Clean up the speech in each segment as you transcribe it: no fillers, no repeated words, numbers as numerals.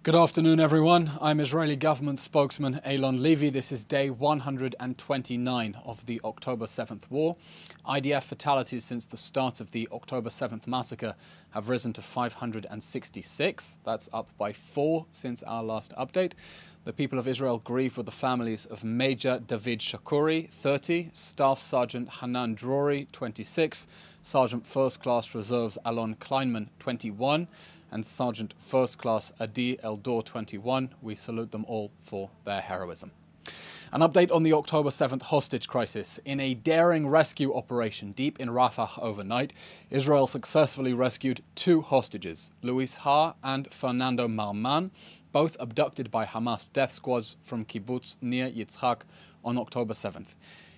Good afternoon, everyone. I'm Israeli government spokesman Eylon Levy. This is day 129 of the October 7th war. IDF fatalities since the start of the October 7th massacre have risen to 566. That's up by 4 since our last update. The people of Israel grieve with the families of Major David Shakuri, 30, Staff Sergeant Hanan Drori, 26, Sergeant First Class Reserves Alon Kleinman, 21, and Sergeant First Class Adi Eldor, 21. We salute them all for their heroism. An update on the October 7th hostage crisis. In a daring rescue operation deep in Rafah overnight, Israel successfully rescued 2 hostages, Luis Ha and Fernando Marman, both abducted by Hamas death squads from kibbutz Nir Yitzhak on October 7th.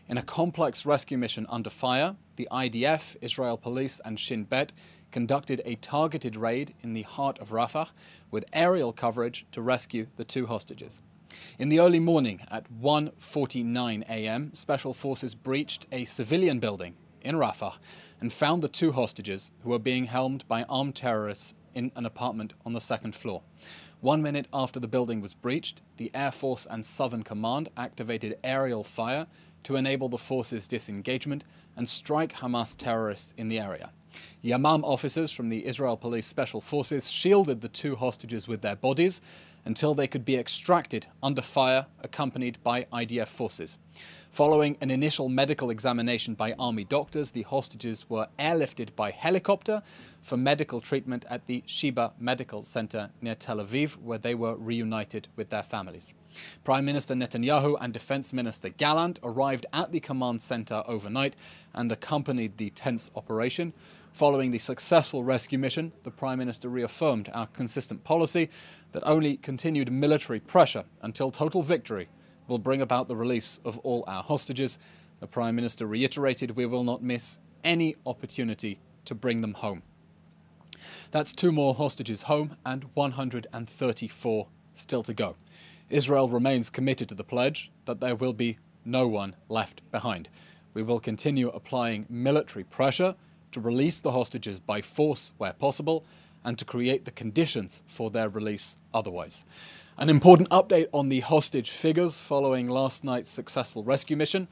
In a complex rescue mission under fire, the IDF, Israel Police and Shin Bet conducted a targeted raid in the heart of Rafah with aerial coverage to rescue the 2 hostages. In the early morning at 1:49 a.m., Special Forces breached a civilian building in Rafah and found the 2 hostages who were being helmed by armed terrorists in an apartment on the 2nd floor. 1 minute after the building was breached, the Air Force and Southern Command activated aerial fire to enable the forces' disengagement and strike Hamas terrorists in the area. Yamam officers from the Israel Police Special Forces shielded the 2 hostages with their bodies until they could be extracted under fire, accompanied by IDF forces. Following an initial medical examination by army doctors, the hostages were airlifted by helicopter for medical treatment at the Sheba Medical Center near Tel Aviv, where they were reunited with their families. Prime Minister Netanyahu and Defense Minister Gallant arrived at the command center overnight and accompanied the tense operation. Following the successful rescue mission, the Prime Minister reaffirmed our consistent policy that only continued military pressure until total victory will bring about the release of all our hostages. The Prime Minister reiterated we will not miss any opportunity to bring them home. That's 2 more hostages home and 134 still to go. Israel remains committed to the pledge that there will be no one left behind. We will continue applying military pressure to release the hostages by force where possible and to create the conditions for their release otherwise. An important update on the hostage figures following last night's successful rescue mission.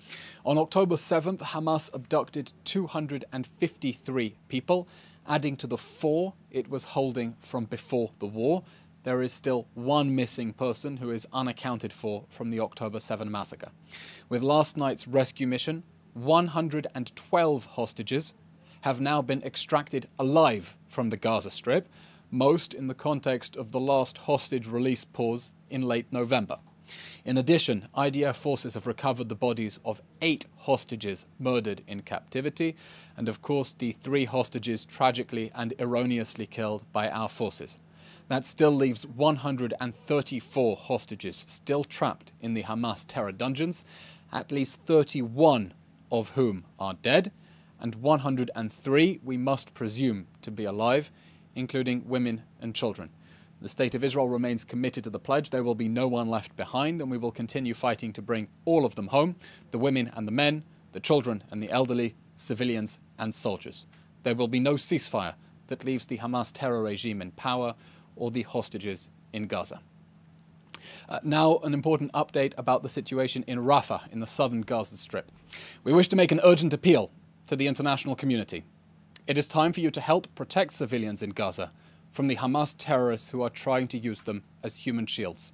On October 7th, Hamas abducted 253 people, adding to the 4 it was holding from before the war. There is still 1 missing person who is unaccounted for from the October 7 massacre. With last night's rescue mission, 112 hostages have now been extracted alive from the Gaza Strip, most in the context of the last hostage release pause in late November. In addition, IDF forces have recovered the bodies of 8 hostages murdered in captivity, and of course the 3 hostages tragically and erroneously killed by our forces. That still leaves 134 hostages still trapped in the Hamas terror dungeons, at least 31 of whom are dead, and 103 we must presume to be alive, including women and children. The State of Israel remains committed to the pledge. There will be no one left behind, and we will continue fighting to bring all of them home, the women and the men, the children and the elderly, civilians and soldiers. There will be no ceasefire that leaves the Hamas terror regime in power or the hostages in Gaza. Now, an important update about the situation in Rafah in the southern Gaza Strip. We wish to make an urgent appeal to the international community. It is time for you to help protect civilians in Gaza from the Hamas terrorists who are trying to use them as human shields.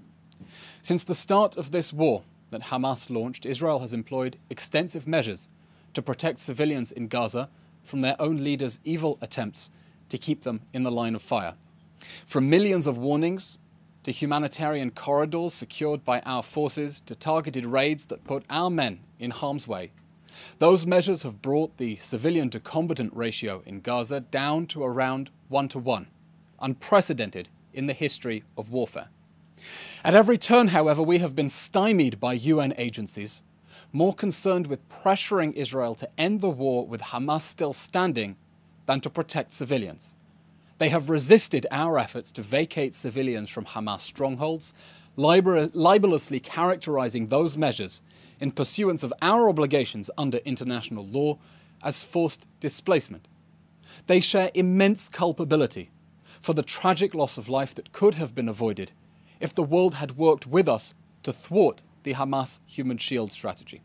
Since the start of this war that Hamas launched, Israel has employed extensive measures to protect civilians in Gaza from their own leaders' evil attempts to keep them in the line of fire. From millions of warnings to humanitarian corridors secured by our forces to targeted raids that put our men in harm's way, those measures have brought the civilian to combatant ratio in Gaza down to around 1:1, unprecedented in the history of warfare. At every turn, however, we have been stymied by UN agencies, more concerned with pressuring Israel to end the war with Hamas still standing than to protect civilians. They have resisted our efforts to vacate civilians from Hamas strongholds, libelously characterizing those measures in pursuance of our obligations under international law as forced displacement. They share immense culpability for the tragic loss of life that could have been avoided if the world had worked with us to thwart the Hamas human shield strategy.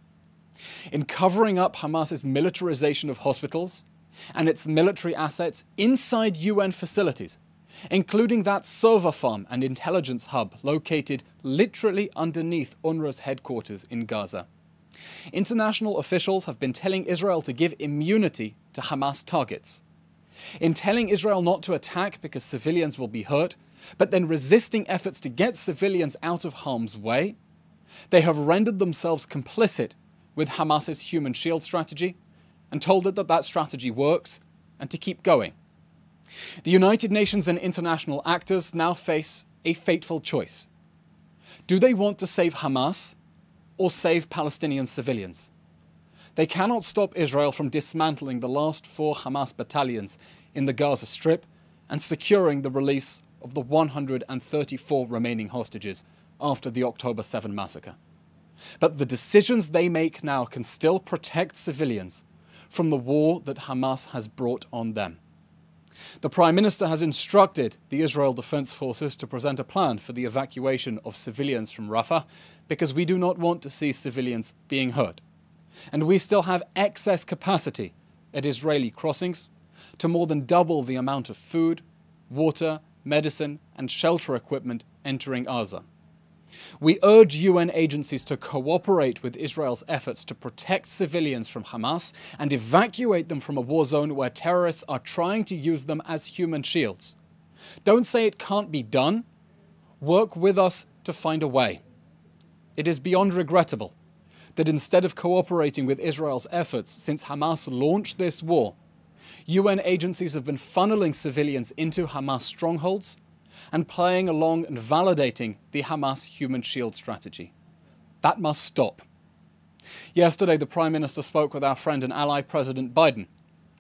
In covering up Hamas's militarization of hospitals and its military assets inside UN facilities, including that server farm and intelligence hub located literally underneath UNRWA's headquarters in Gaza. International officials have been telling Israel to give immunity to Hamas targets. In telling Israel not to attack because civilians will be hurt, but then resisting efforts to get civilians out of harm's way, they have rendered themselves complicit with Hamas's human shield strategy and told it that that strategy works and to keep going. The United Nations and international actors now face a fateful choice. Do they want to save Hamas or save Palestinian civilians? They cannot stop Israel from dismantling the last 4 Hamas battalions in the Gaza Strip and securing the release of the 134 remaining hostages after the October 7 massacre. But the decisions they make now can still protect civilians from the war that Hamas has brought on them. The Prime Minister has instructed the Israel Defense Forces to present a plan for the evacuation of civilians from Rafah because we do not want to see civilians being hurt. And we still have excess capacity at Israeli crossings to more than double the amount of food, water, medicine and shelter equipment entering Gaza. We urge UN agencies to cooperate with Israel's efforts to protect civilians from Hamas and evacuate them from a war zone where terrorists are trying to use them as human shields. Don't say it can't be done. Work with us to find a way. It is beyond regrettable that instead of cooperating with Israel's efforts since Hamas launched this war, UN agencies have been funneling civilians into Hamas strongholds and playing along and validating the Hamas human shield strategy. That must stop. Yesterday, the Prime Minister spoke with our friend and ally, President Biden.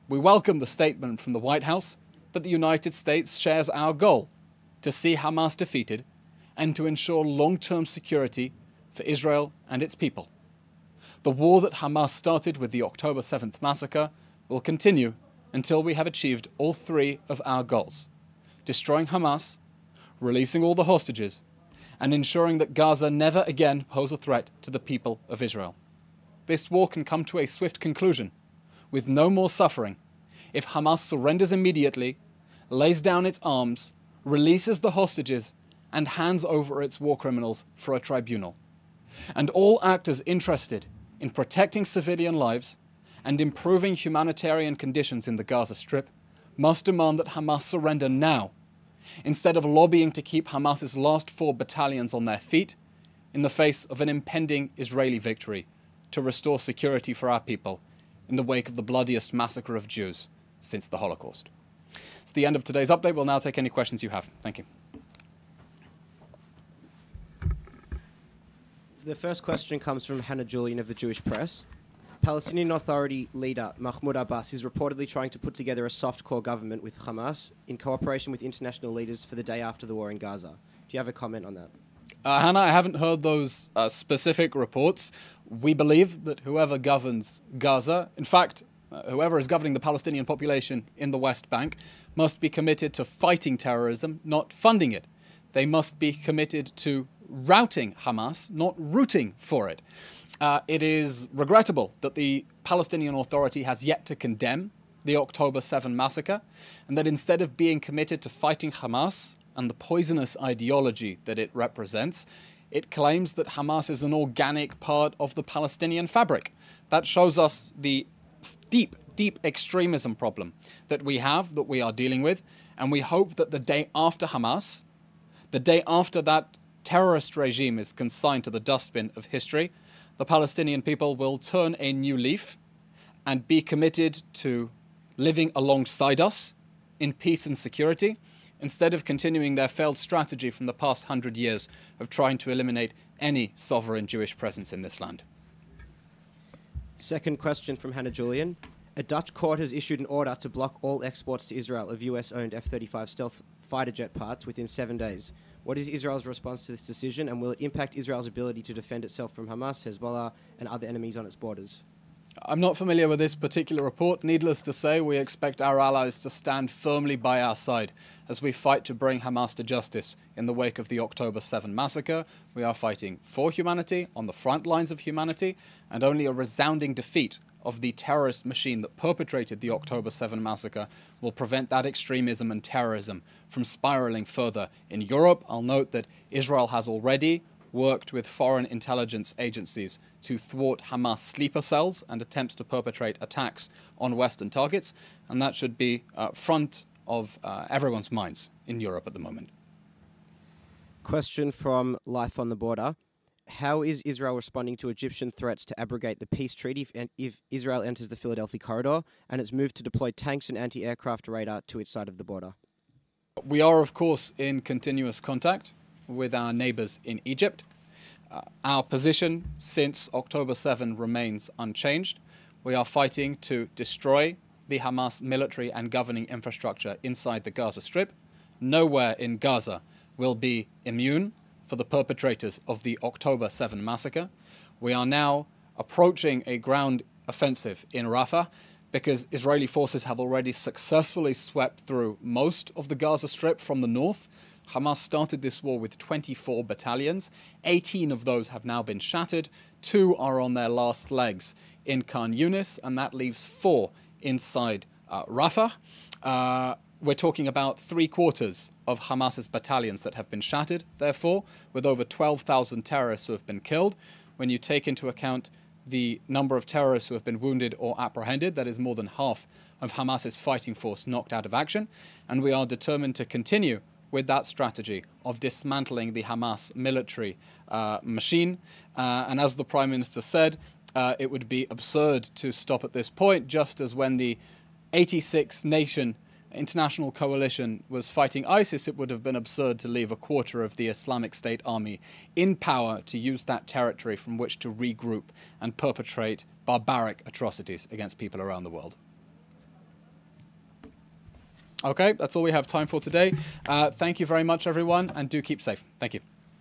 We welcome the statement from the White House that the United States shares our goal to see Hamas defeated and to ensure long-term security for Israel and its people. The war that Hamas started with the October 7th massacre will continue until we have achieved all 3 of our goals: destroying Hamas, releasing all the hostages, and ensuring that Gaza never again pose a threat to the people of Israel. This war can come to a swift conclusion, with no more suffering, if Hamas surrenders immediately, lays down its arms, releases the hostages, and hands over its war criminals for a tribunal. And all actors interested in protecting civilian lives and improving humanitarian conditions in the Gaza Strip must demand that Hamas surrender now, instead of lobbying to keep Hamas's last 4 battalions on their feet in the face of an impending Israeli victory to restore security for our people in the wake of the bloodiest massacre of Jews since the Holocaust. It's the end of today's update. We'll now take any questions you have. Thank you. The first question comes from Hannah Julian of the Jewish Press. Palestinian Authority leader Mahmoud Abbas is reportedly trying to put together a soft core government with Hamas in cooperation with international leaders for the day after the war in Gaza. Do you have a comment on that? Hannah, I haven't heard those specific reports. We believe that whoever governs Gaza, in fact, whoever is governing the Palestinian population in the West Bank, must be committed to fighting terrorism, not funding it. They must be committed to routing Hamas, not rooting for it. It is regrettable that the Palestinian Authority has yet to condemn the October 7 massacre, and that instead of being committed to fighting Hamas and the poisonous ideology that it represents, it claims that Hamas is an organic part of the Palestinian fabric. That shows us the deep, deep extremism problem that we have, that we are dealing with, and we hope that the day after Hamas, the day after that terrorist regime is consigned to the dustbin of history, the Palestinian people will turn a new leaf and be committed to living alongside us in peace and security, instead of continuing their failed strategy from the past 100 years of trying to eliminate any sovereign Jewish presence in this land. Second question from Hannah Julian. A Dutch court has issued an order to block all exports to Israel of US-owned F-35 stealth fighter jet parts within 7 days. What is Israel's response to this decision, and will it impact Israel's ability to defend itself from Hamas, Hezbollah, and other enemies on its borders? I'm not familiar with this particular report. Needless to say, we expect our allies to stand firmly by our side as we fight to bring Hamas to justice in the wake of the October 7 massacre. We are fighting for humanity, on the front lines of humanity, and only a resounding defeat of the terrorist machine that perpetrated the October 7 massacre will prevent that extremism and terrorism from spiraling further in Europe. I'll note that Israel has already worked with foreign intelligence agencies to thwart Hamas sleeper cells and attempts to perpetrate attacks on Western targets, and that should be front of everyone's minds in Europe at the moment. Question from Life on the Border. How is Israel responding to Egyptian threats to abrogate the peace treaty if Israel enters the Philadelphia corridor and its move to deploy tanks and anti-aircraft radar to its side of the border? We are, of course, in continuous contact with our neighbors in Egypt. Our position since October 7 remains unchanged. We are fighting to destroy the Hamas military and governing infrastructure inside the Gaza Strip. Nowhere in Gaza will be immune for the perpetrators of the October 7 massacre. We are now approaching a ground offensive in Rafah because Israeli forces have already successfully swept through most of the Gaza Strip from the north. Hamas started this war with 24 battalions. 18 of those have now been shattered. 2 are on their last legs in Khan Yunis, and that leaves 4 inside Rafah. We're talking about 3/4 of Hamas's battalions that have been shattered, therefore, with over 12,000 terrorists who have been killed. When you take into account the number of terrorists who have been wounded or apprehended, that is more than half of Hamas's fighting force knocked out of action. And we are determined to continue with that strategy of dismantling the Hamas military machine. And as the Prime Minister said, it would be absurd to stop at this point, just as when the 86-nation international coalition was fighting ISIS, it would have been absurd to leave 1/4 of the Islamic State army in power to use that territory from which to regroup and perpetrate barbaric atrocities against people around the world. Okay, that's all we have time for today. Thank you very much, everyone, and do keep safe. Thank you.